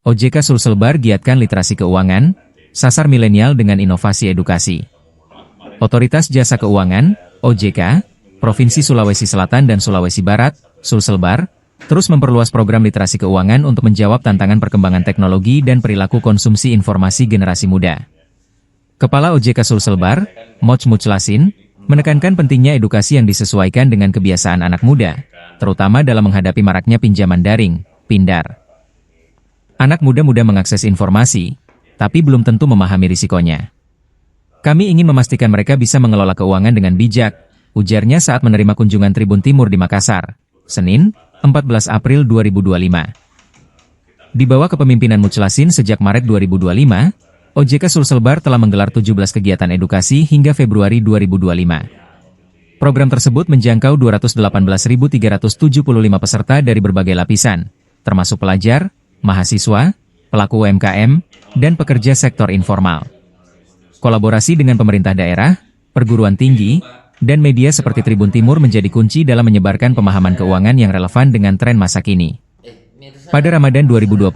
OJK Sulselbar giatkan literasi keuangan, sasar milenial dengan inovasi edukasi. Otoritas Jasa Keuangan, OJK, Provinsi Sulawesi Selatan dan Sulawesi Barat, Sulselbar, terus memperluas program literasi keuangan untuk menjawab tantangan perkembangan teknologi dan perilaku konsumsi informasi generasi muda. Kepala OJK Sulselbar, Moch Muclasin, menekankan pentingnya edukasi yang disesuaikan dengan kebiasaan anak muda, terutama dalam menghadapi maraknya pinjaman daring, pindar. Anak muda mudah mengakses informasi, tapi belum tentu memahami risikonya. Kami ingin memastikan mereka bisa mengelola keuangan dengan bijak, ujarnya saat menerima kunjungan Tribun Timur di Makassar, Senin, 14 April 2025. Di bawah kepemimpinan Muclasin sejak Maret 2025, OJK Sulselbar telah menggelar 17 kegiatan edukasi hingga Februari 2025. Program tersebut menjangkau 218.375 peserta dari berbagai lapisan, termasuk pelajar, mahasiswa, pelaku UMKM, dan pekerja sektor informal. Kolaborasi dengan pemerintah daerah, perguruan tinggi, dan media seperti Tribun Timur menjadi kunci dalam menyebarkan pemahaman keuangan yang relevan dengan tren masa kini. Pada Ramadan 2025,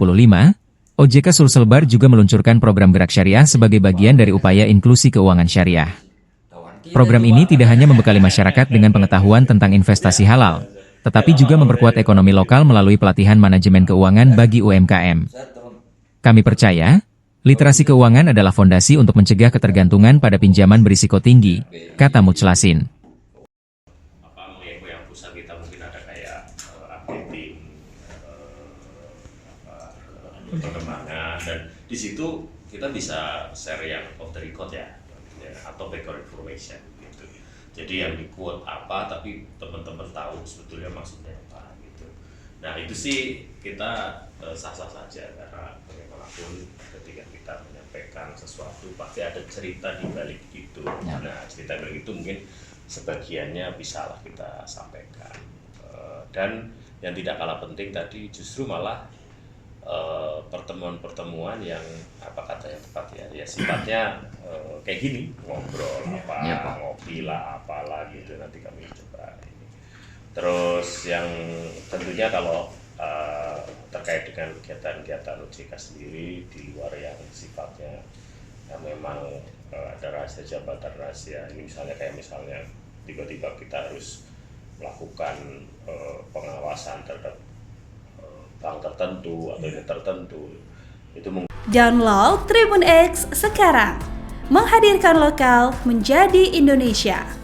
OJK Sulselbar juga meluncurkan program Gerak Syariah sebagai bagian dari upaya inklusi keuangan syariah. Program ini tidak hanya membekali masyarakat dengan pengetahuan tentang investasi halal, tetapi juga memperkuat ekonomi lokal melalui pelatihan manajemen keuangan bagi UMKM. Kami percaya, literasi keuangan adalah fondasi untuk mencegah ketergantungan pada pinjaman berisiko tinggi, kata Muclasin. Yang pusat kita mungkin ada kayak updating perkembangan, dan di situ kita bisa share yang off the record ya, atau background information gitu. Jadi yang di quote apa, tapi teman-teman tahu sebetulnya maksudnya apa gitu. Nah itu sih kita sah-sah saja, karena bagaimanapun ketika kita menyampaikan sesuatu pasti ada cerita di balik itu. Nah cerita balik itu mungkin sebagiannya bisalah kita sampaikan. Dan yang tidak kalah penting tadi justru malah pertemuan-pertemuan yang apa kata yang tepat ya sifatnya kayak gini, ngobrol apa, ngopi lah apalah gitu, nanti kami coba ini. Terus yang tentunya kalau terkait dengan kegiatan-kegiatan OJK sendiri di luar yang sifatnya yang memang ada rahasia jabatan rahasia, ini misalnya tiba-tiba kita harus melakukan pengawasan terhadap bank tertentu atau unit tertentu, itu Download Tribun X sekarang, menghadirkan lokal menjadi Indonesia.